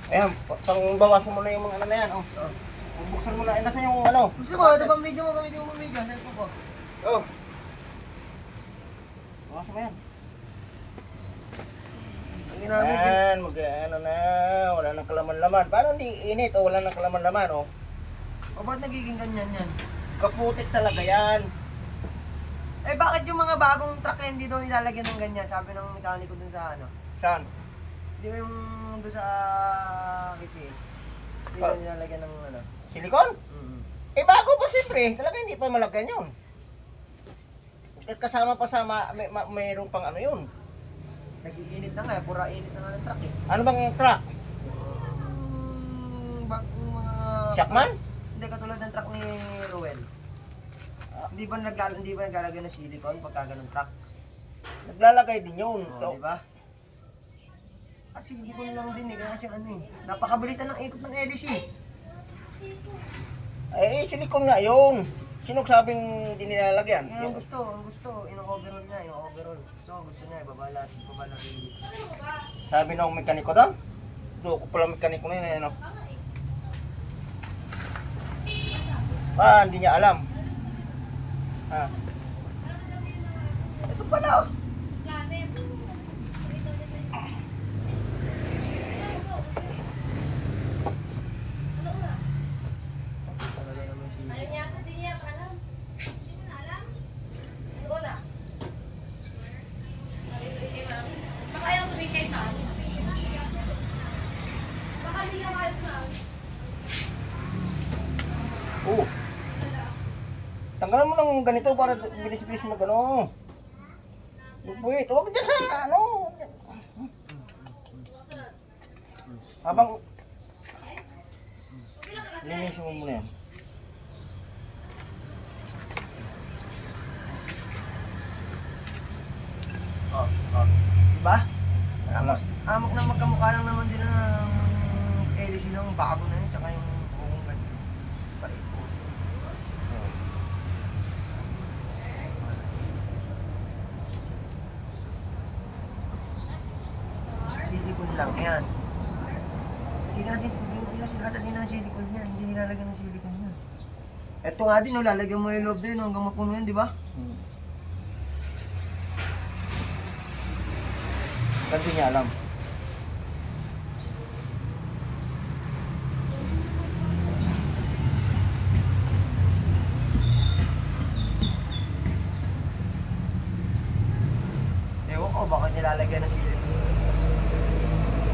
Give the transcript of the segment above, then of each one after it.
Ayan, pang-bawasan mo na yung mga ano na yan, oh. Oh. Buksan mo na, nasa yung ano. Gusto mo, ito bang video mo, cellphone ko. Oh. Bawasan mo yan. Ang ginagawa ko. Yan, ano na, wala nang kalaman-laman. Paano hindi init o wala nang kalaman-laman, oh? O ba't nagiging ganyan yan? Kaputik talaga yan. Eh bakit yung mga bagong truck eh, hindi daw nilalagyan ng ganyan? Sabi ng mekaniko dun sa ano. Saan? Hindi mo yung dun sa kipi. Hindi daw nilalagyan ng ano. Silikon? Mm. Eh bago pa siyempre, talaga hindi pa malagyan yun. At kasama pa sa mayroon pang ano yun. Nag-iinit na nga, pura init na nga ng truck eh. Ano bang truck? Bagong mga... Shackman? Hindi, katulad ng truck ni Ruel. Hindi ba naglalagay ng silicone pagka ganun truck? Naglalagay din yun. Oh, di ba? Silicone lang din eh, kasi ano eh. Napakabilis na ng ikot ng hélice eh. Eh, silikon nga yun. Sino sabing hindi nilalagyan? Ang gusto, ino-overall niya, ino-overall. Gusto niya, ibabala rin. Sabi ng mekaniko doon? Doon ko pala mekaniko na yun, ano? Hindi niya alam. Ito pala oh. Ayaw niya ako, di niya alam. Hindi mo na alam. Doon na. Sabi ko kay ma'am. Baka ayaw sabihin kay ma'am. Baka hindi na kahit na. Oo. Tanggalan mo ng ganito para bilis-bilis mo gano'n. Wait, huwag dyan sa ano. Habang linisin mo muna yan. Diba? Amok na magkamukha lang naman din ng hélice ng bago na yun, tsaka yung buong ganyan. Palit po. Silicone lang yan. Hindi na sinasabi ng silicone niya, hindi nilalagyan ng silicone niya. Eto nga din, lalagyan mo yung loob din hanggang mapuno yan, di ba? Kasi niya alam. Ewan ko, bakit nilalagyan ng silicone?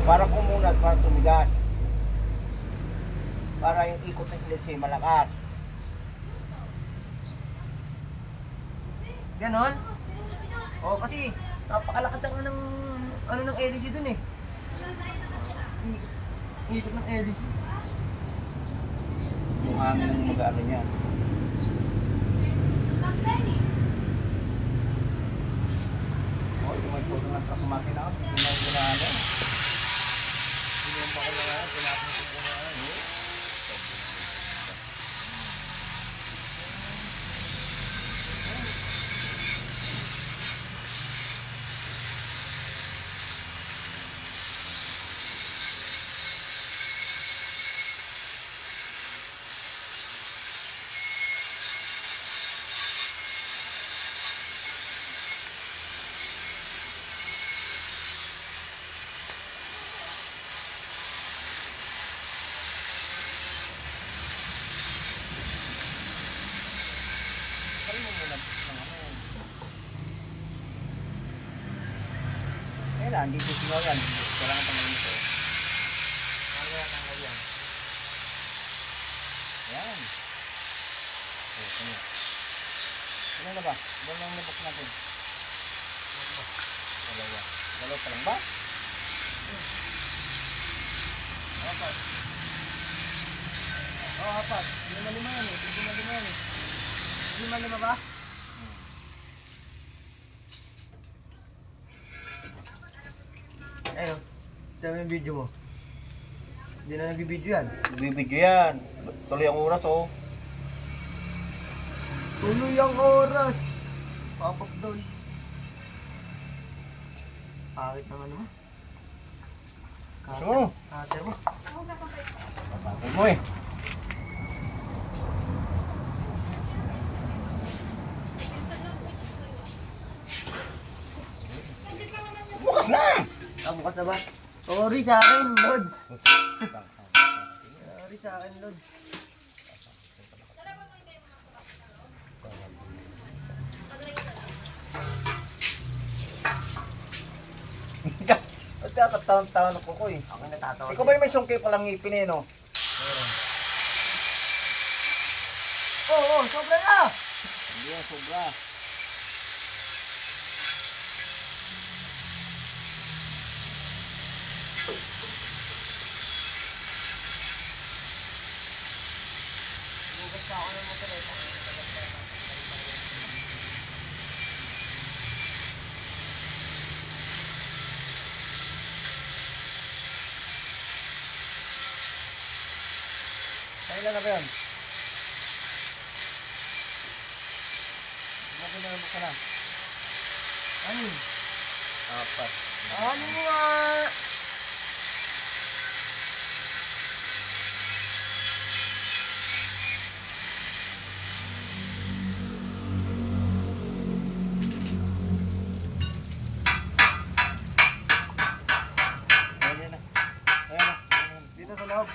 Para kumunat, para tumigas. Para yung ikot ng hélice malakas. Ganon? Oo, kasi napakalakas ng ano ng hélice dun eh. Ikot ng hélice. Yung hangin ng mag-ano niya. Oh, yung may puno ng truck makina ako. Hindi na ginano. Hindi mo pa ko na nga. Pinapin ko na ano. Kailan, dito singaw yan. Kailangan pa naman ito. Ano yan, tanggal yan. Yan. O, kanya. Ano na ba? Doon lang nabok natin. Dalawa. Dalawa pa lang ba? Apat. Oo, apat. Lima-lima yan eh. Lima-lima yan eh. Lima-lima ba? Ayun. Dami yung video mo. Hindi na nagbibideo yan. Bibidyo yan. Tuloy ang oras, oh. Tuloy ang oras. Papak doon. Pangit naman mo. Gusto mo? Ate mo. Papatay mo eh. Bukas na! Bukas na ba? Sorry sa akin, Lods. Sorry sa akin, Lods. Ba't kakataon-taon ako ko eh? Ako natatawa. Ikaw ba yung may sungkay palang ngipin eh, no? Oo, sobra na! Hindi yan, sobra. Bugas na ako ng motor eh. Kailan na ba yun? Bakit na ka na? Ano? Apat. Ano nga? Ayan na. Ayan na. Dito sa loob.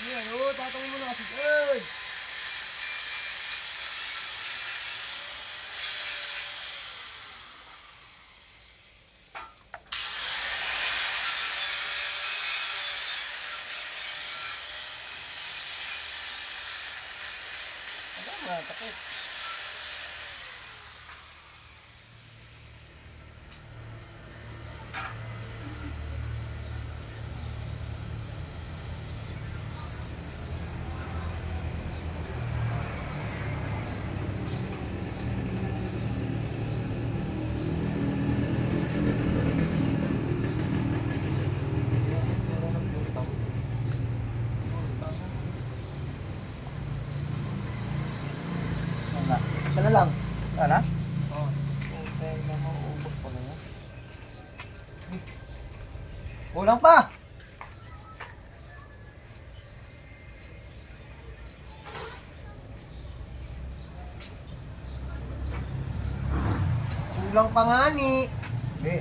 Yan, oo, tatawin mo na kasi. Good! Ayan na, takot. Wala. Isa na lang. Wala? Oo. Okay, na mauubos pa na yan. Kulang pa! Kulang pa nga ni. Hindi.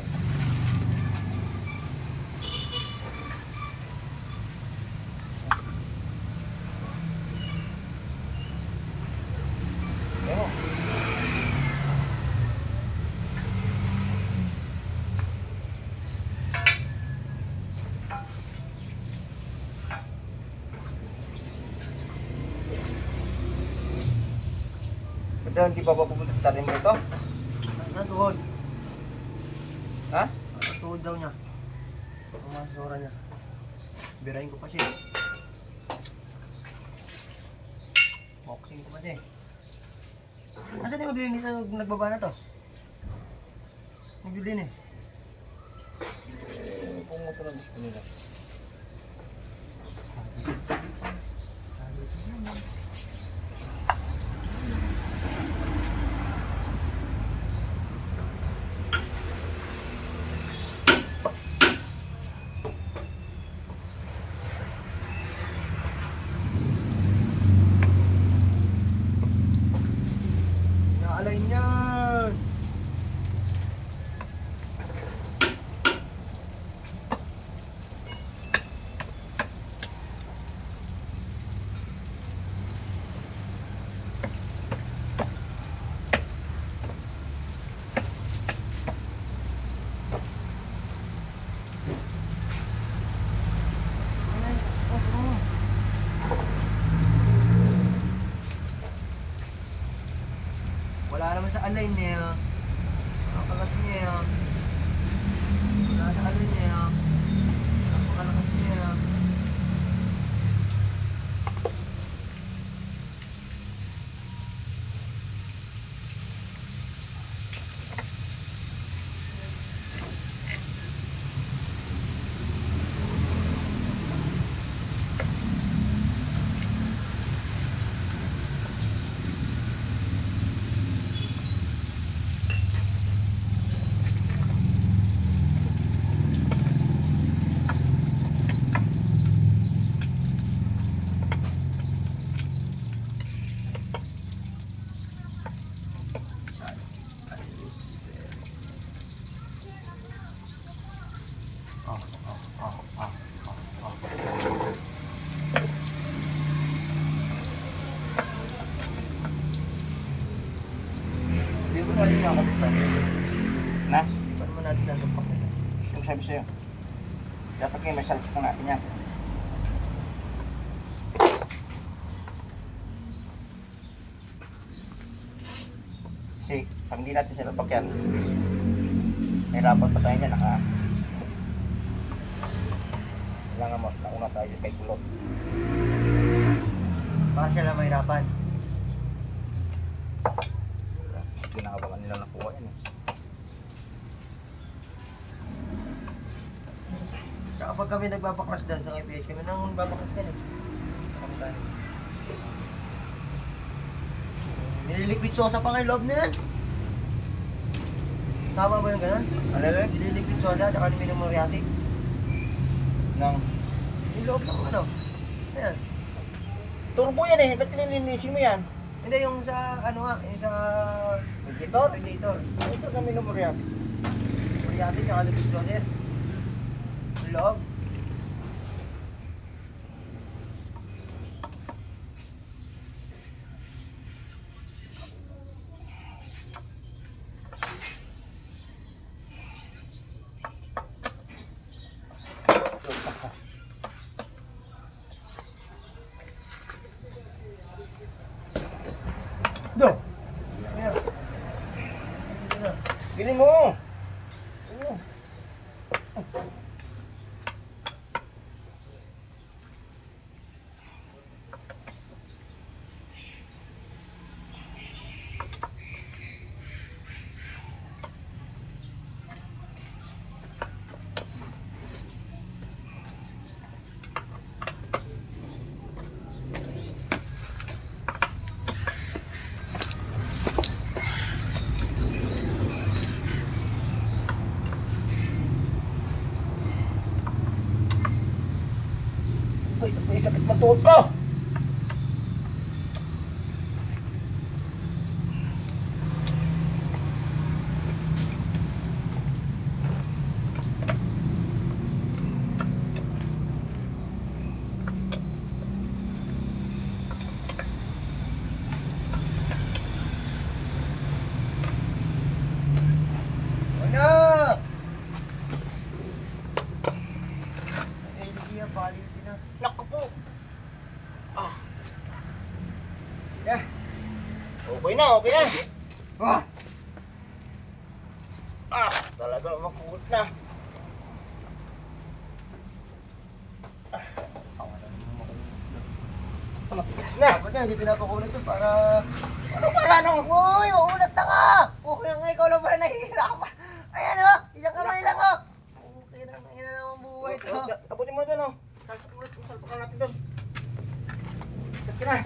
Ewan. Ba't hindi pa ba pupunta sa talim mo ito? Natuhod. Ha? Natuhod daw niya. Pumasura niya. Birahin ko pa siya. Boxing ko pa siya. Asa di magbili nito nagbaba na to? Magbili eh. Kung mo ito ng gusto nila. Naalay niyan. Napakalain niya. Napakalakas niya. Wala na ano niya. Napakalakas niya. Hindi ko mali nga kapitan. Na? Paano mo natin natupak nila? Yung sabi sa'yo. Dapat ngayon may salpak na natin yan. Kasi pag hindi natin sinalpak yan, may rapat pa tayo dyan, kailangan mo, nauna tayo kay kulot. Baka siya lang mahirapan. Kinakabangan nila nakuha yan eh. Tsaka pag kami nagbabaklas dyan sa IPH, kami nang babaklas ka eh. Kami tayo. Nililiquid sosa pa kayo loob na yan. Tama ba yung ganun? Alala? Nililiquid soda, tsaka minum moriatic. Nang Yung loob ng ano? Ayan. turbo yan eh, ba't nilinisin mo yan? Hindi, yung sa ano nga, yung sa Radiator? radiator. Ito kami numeriat. Moriatic, tsaka liquid soda yan. Yung loob. Do! Ayan. Ayan. Bili mo! Oo. Uy, may sakit na tuhod ko! Ano? LG ang quality na. Naku po! Ah. Yeah. Okay na, okay na. Ah! Ah, talaga makuot na. Matigas na. Dapat nga, hindi pinapakulit ito para... Ano pala nung... Uy, maulat na ka! Okay nga, ikaw lang pala nahihirapan. Ayan o, isang kamay lang o. Okay na, ina naman buhay ito. Abutin mo doon, oh. Salpakan natin doon. Sakit na.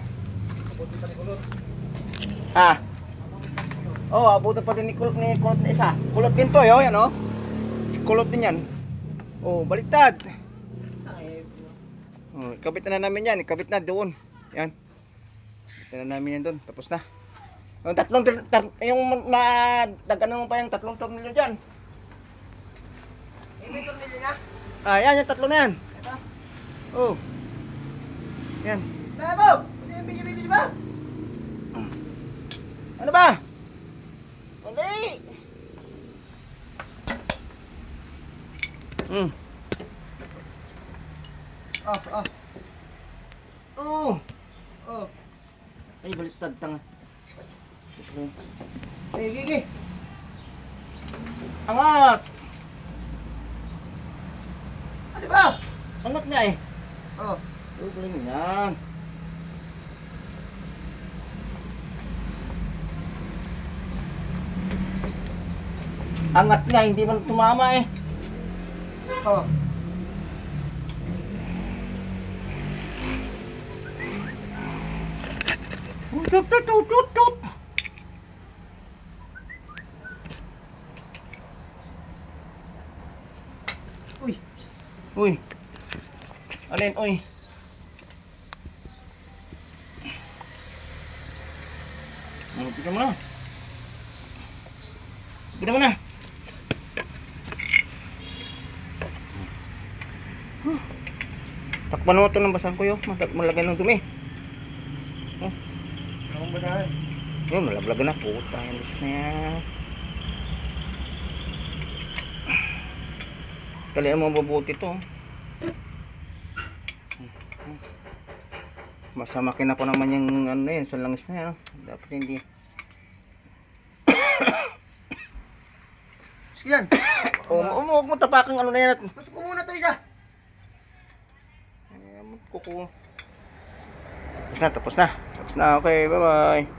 Abutin pa ni Kulot. Ah. Oh, abutin pa din ni Kulot na isa. Kulot din to, yan, oh. Kulot din yan. Oh, baliktad. Ay, Oh, ikabit na namin yan. Ikabit na doon. Yan. Ikabit na namin yan doon. Tapos na. Yung yung madagano mo pa yung 3 tornilyo dyan. may tornilyo na? Ah, yan, yung 3 na yan. Ito? Oh. Yan. Babo! Ano yung bili-bili ba? Ano ba? Hindi. Oh. Oh. Oh. Ay, baliktad tanga. Sige. Angat! Ano ba? Angat nga eh. Oh. Galing yan. Angat nga, hindi man tumama eh. Oh. Tut, tut, tut, tut, tut. Uy. Uy. Alin, uy. Tignan mo na. Tignan mo na. Takpan mo ito ng basang ko yun. Malagay ng dumi. Anong basahan? Yun, malaglagan na. Puta, alis na yan. Kalian mo mabuti to. Masamakin ako naman yung ano na yun, sa langis na yan. Dapat hindi. Sige yan. Huwag mo tapakang ano na yan. Ba't ko muna to isa? Kuko. Tapos na. Tapos na. Okay, bye-bye.